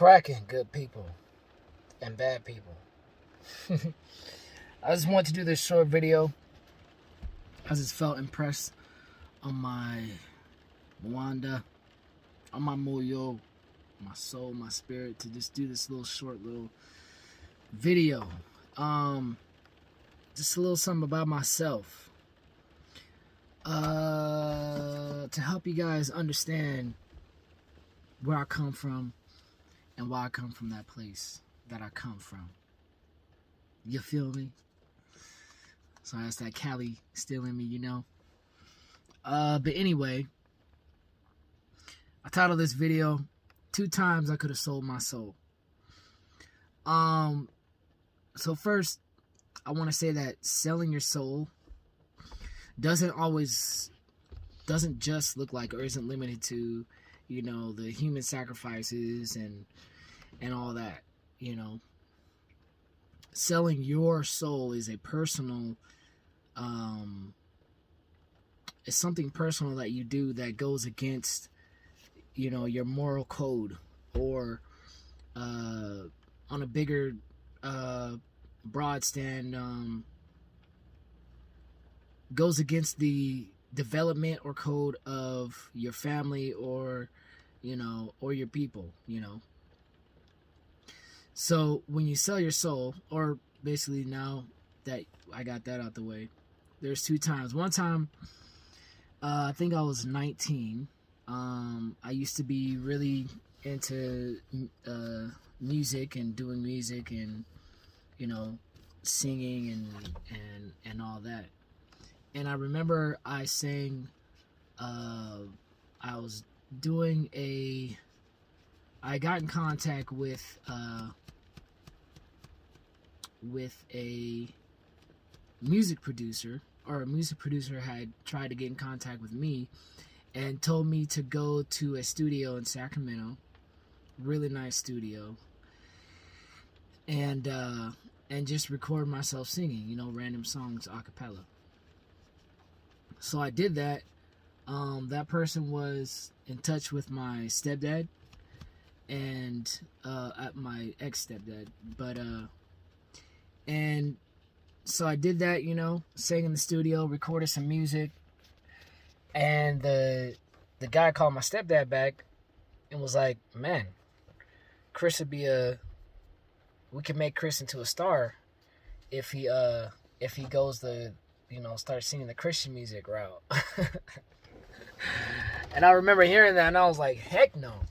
cracking, good people and bad people? I just wanted to do this short video. I just felt impressed on my Mwanda, on my moyo, my soul, my spirit, to just do this short video. Just a little something about myself. To help you guys understand where I come from and why I come from that place that I come from. You feel me? So that's that Cali still in me, you know. But anyway, I titled this video 2 times I could have sold my soul. So first, I want to say that selling your soul doesn't just look like, or isn't limited to, you know, the human sacrifices and all that, you know. Selling your soul is a personal, it's something personal that you do that goes against, you know, your moral code, or on a bigger broad stand, goes against the development or code of your family, or, you know, or your people, you know. So when you sell your soul, or basically, now that I got that out the way, there's 2 times. One time, I think I was 19. I used to be really into music and doing music and, you know, singing and all that. And I remember I sang, I got in contact with a music producer, or a music producer had tried to get in contact with me and told me to go to a studio in Sacramento, really nice studio, and just record myself singing, you know, random songs a cappella. So I did that. That person was in touch with my stepdad and my ex-stepdad, and so I did that, you know, sang in the studio, recorded some music, and the guy called my stepdad back and was like, "Man, Chris would be we can make Chris into a star if he goes the, you know, start singing the Christian music route." And I remember hearing that, and I was like, heck no.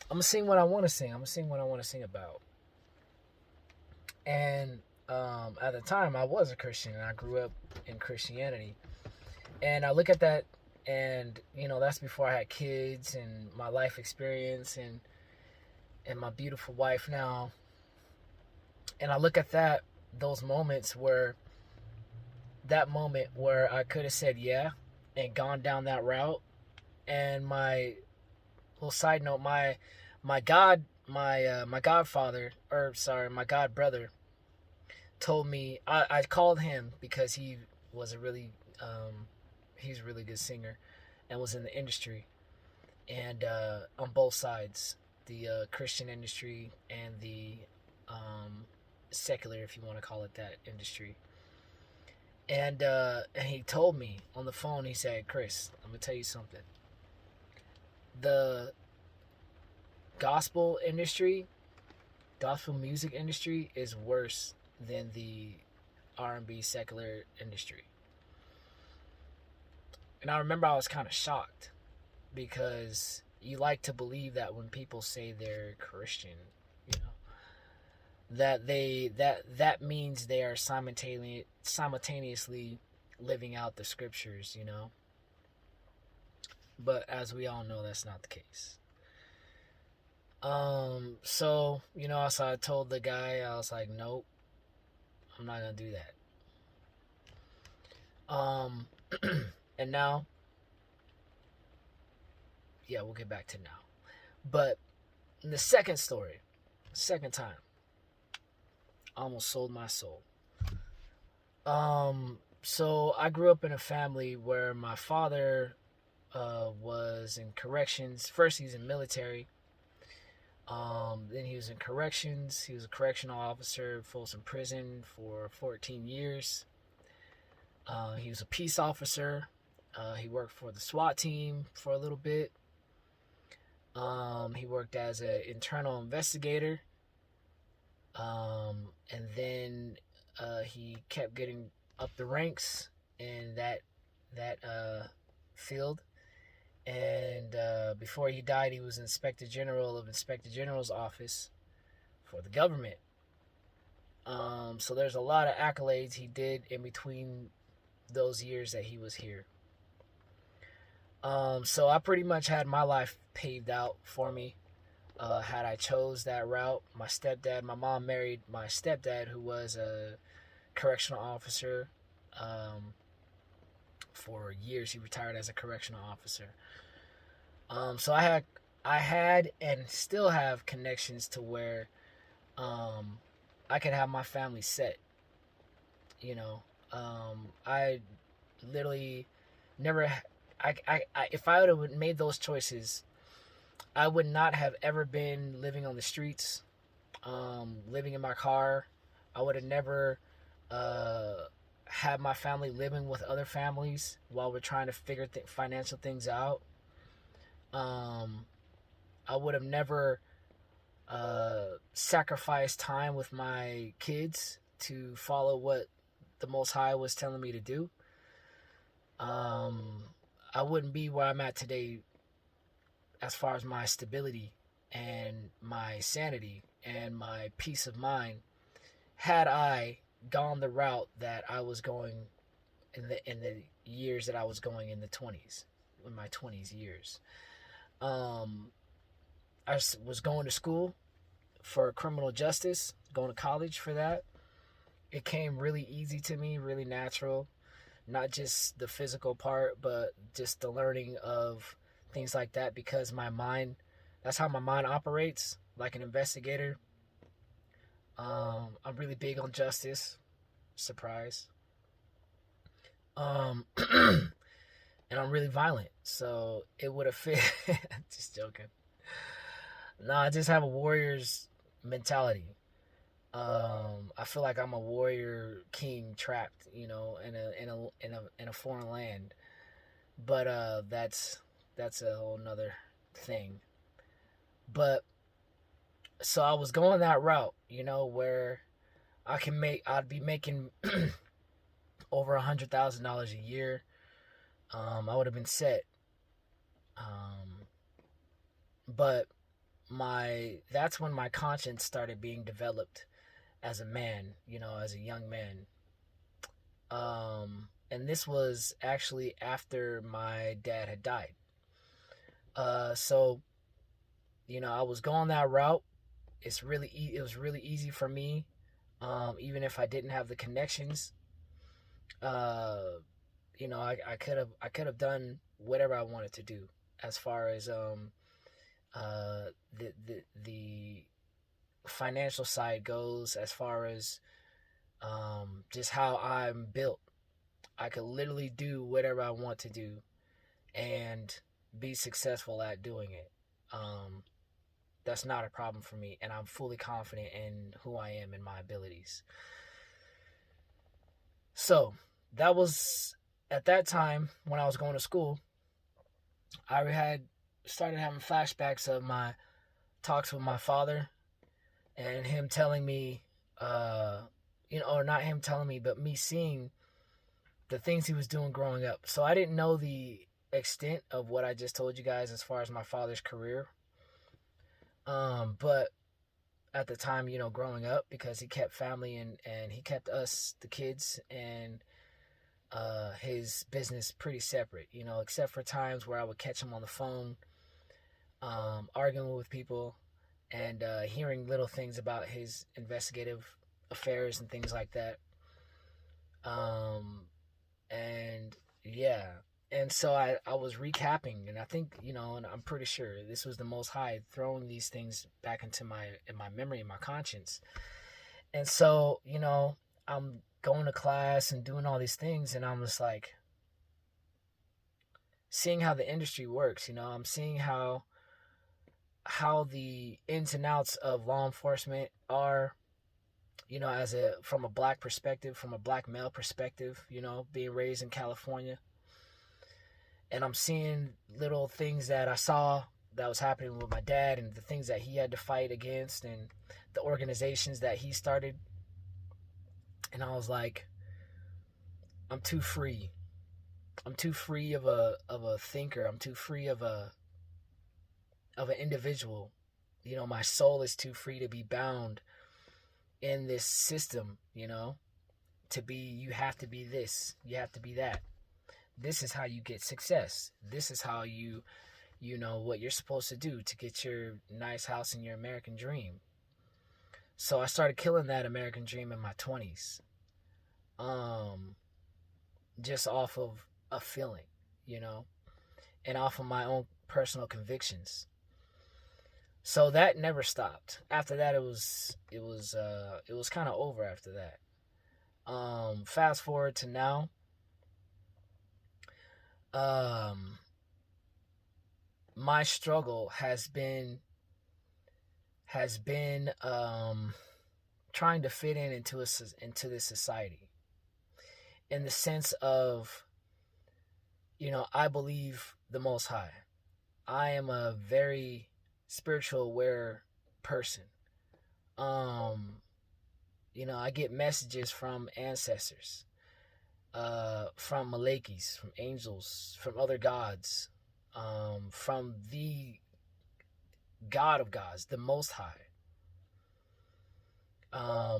I'm gonna sing what I want to sing. I'm gonna sing what I want to sing about. And at the time, I was a Christian, and I grew up in Christianity. And I look at that, and, you know, that's before I had kids and my life experience and my beautiful wife now. And I look at those moments where I could have said yeah and gone down that route. And my little side note, my god brother told me, I called him because he was he's a really good singer and was in the industry, and on both sides, the Christian industry and the secular, if you want to call it that, industry. And he told me on the phone, he said, "Chris, I'm gonna tell you something. The gospel music industry is worse than the R&B secular industry." And I remember I was kind of shocked, because you like to believe that when people say they're Christian, you know, that means they are simultaneously living out the scriptures, you know. But as we all know, that's not the case. So, you know, so I told the guy, I was like, nope, I'm not gonna do that. And now, yeah, we'll get back to now. But in the second time, I almost sold my soul. So I grew up in a family where my father was in corrections. First, he's in military. Then he was in corrections. He was a correctional officer, Folsom Prison for 14 years. He was a peace officer. He worked for the SWAT team for a little bit. He worked as an internal investigator. And then he kept getting up the ranks in that field. And before he died, he was Inspector General of Inspector General's office for the government. So there's a lot of accolades he did in between those years that he was here. So I pretty much had my life paved out for me. Had I chose that route, my mom married my stepdad, who was a correctional officer. For years, he retired as a correctional officer. So I had and still have connections to where I could have my family set. I literally never. If I would have made those choices, I would not have ever been living on the streets, living in my car. I would have never had my family living with other families while we're trying to figure financial things out. I would have never sacrificed time with my kids to follow what the Most High was telling me to do. I wouldn't be where I'm at today as far as my stability and my sanity and my peace of mind had I gone the route that I was going in the years that I was going in my 20s years. I was going to school for criminal justice, going to college for that. It came really easy to me, really natural. Not just the physical part, but just the learning of things like that, because that's how my mind operates, like an investigator. I'm really big on justice. Surprise. And I'm really violent, so it would have fit. Just joking. No, I just have a warrior's mentality. I feel like I'm a warrior king trapped, in a foreign land. But that's a whole nother thing. But so I was going that route, where I'd be making over $100,000 a year. I would have been set. But that's when my conscience started being developed as a man, as a young man. And this was actually after my dad had died. So, I was going that route. It was really easy for me, even if I didn't have the connections. I could have done whatever I wanted to do as far as the financial side goes, as far as just how I'm built. I could literally do whatever I want to do and be successful at doing it. That's not a problem for me, and I'm fully confident in who I am and my abilities. So that was at that time when I was going to school. I had started having flashbacks of my talks with my father and him telling me, or not him telling me, but me seeing the things he was doing growing up. So I didn't know the extent of what I just told you guys as far as my father's career. But at the time, growing up, because he kept family and he kept us, the kids, and his business pretty separate, except for times where I would catch him on the phone, arguing with people and hearing little things about his investigative affairs and things like that. And yeah. And so I was recapping, and I think, and I'm pretty sure this was the Most High throwing these things back into my memory and my conscience. And so, I'm going to class and doing all these things, and I'm just like seeing how the industry works. I'm seeing how how the ins and outs of law enforcement are, you know, from a black perspective, from a black male perspective, you know, being raised in California. And I'm seeing little things that I saw that was happening with my dad, and the things that he had to fight against, and the organizations that he started. And I was like, I'm too free. I'm too free of a thinker. I'm too free of an individual. You know, my soul is too free to be bound in this system, you know, you have to be this, you have to be that. This is how you get success. This is how you know what you're supposed to do to get your nice house and your American dream. So I started killing that American dream in my 20s. Just off of a feeling, you know, and off of my own personal convictions. So that never stopped. After that, it was kind of over after that. Fast forward to now. My struggle has been trying to fit into this society, in the sense of, you know, I believe the Most High. I am a very spiritual aware person. You know, I get messages from ancestors, from Malakis, from angels, from other gods, from the God of gods, the Most High.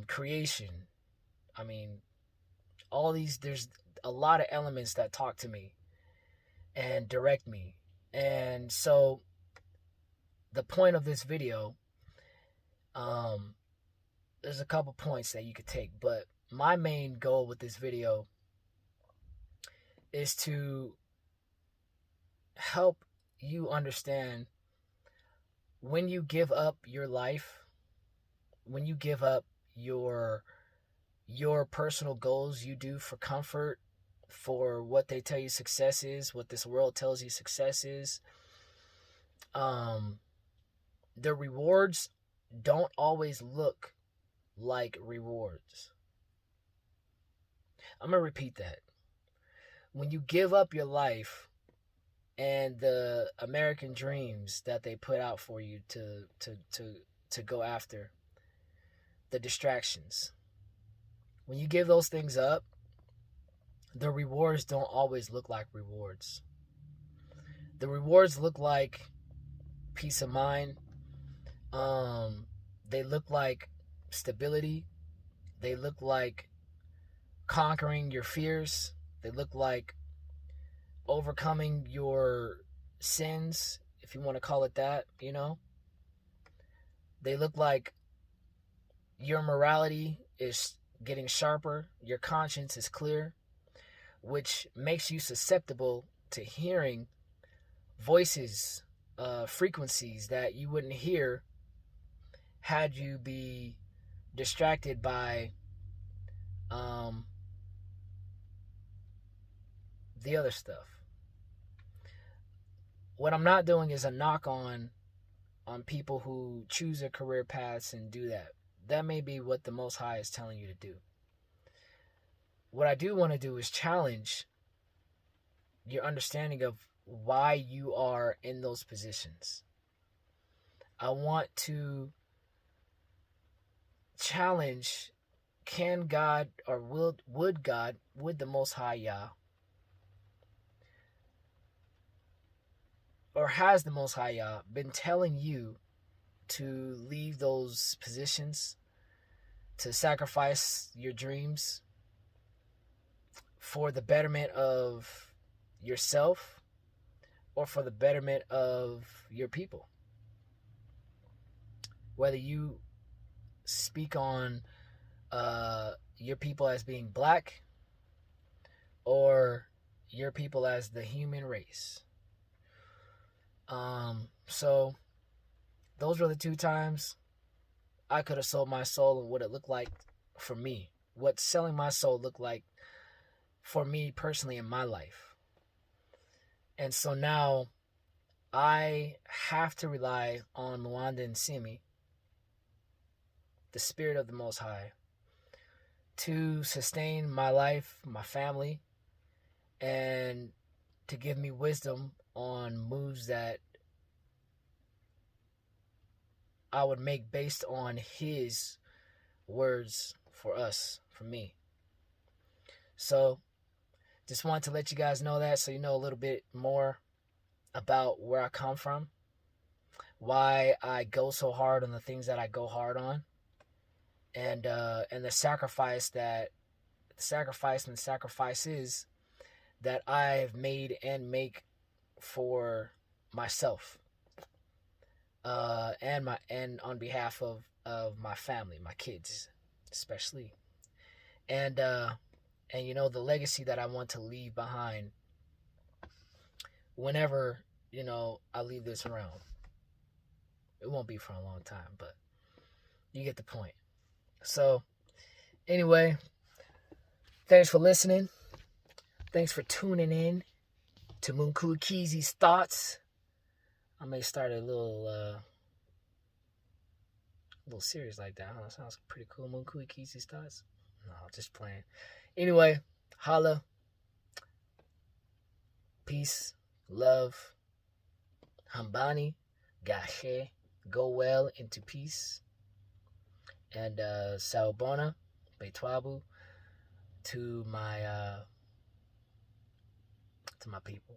Creation. I mean, all these, there's a lot of elements that talk to me and direct me. And so the point of this video, there's a couple points that you could take, but my main goal with this video is to help you understand, when you give up your life, when you give up your personal goals you do for comfort, for what they tell you success is, what this world tells you success is, the rewards don't always look like rewards. I'm going to repeat that. When you give up your life and the American dreams that they put out for you to go after, the distractions, when you give those things up, the rewards don't always look like rewards. The rewards look like peace of mind. They look like stability. They look like conquering your fears. They look like overcoming your sins, if you want to call it that, you know. They look like your morality is getting sharper, your conscience is clear, which makes you susceptible to hearing voices, frequencies that you wouldn't hear had you be distracted by the other stuff. What I'm not doing is a knock on people who choose their career paths and do that. That may be what the Most High is telling you to do. What I do want to do is challenge your understanding of why you are in those positions. I want to challenge, can God, or would the Most High Yah, or has the Most High Yah been telling you to leave those positions, to sacrifice your dreams for the betterment of yourself or for the betterment of your people? Whether you speak on your people as being black or your people as the human race. So those were the two times I could have sold my soul, and what it looked like for me, what selling my soul looked like for me personally in my life. And so now I have to rely on Mwanda and Simi, the spirit of the Most High, to sustain my life, my family, and to give me wisdom on moves that I would make based on his words for us, for me. So, just wanted to let you guys know that so you know a little bit more about where I come from, why I go so hard on the things that I go hard on, and the sacrifices that I've made and make for myself, and on behalf of my family, my kids, especially, and you know, the legacy that I want to leave behind whenever, you know, I leave this realm. It won't be for a long time, but you get the point. So, anyway, thanks for listening. Thanks for tuning in to Munku Kizi's Thoughts. I may start a little series like that. Huh? Sounds pretty cool. Munku Kizi's Thoughts. No, just playing. Anyway, holla. Peace, love, hambani, gashe, go well into peace, and sawubona, betwabu to my people.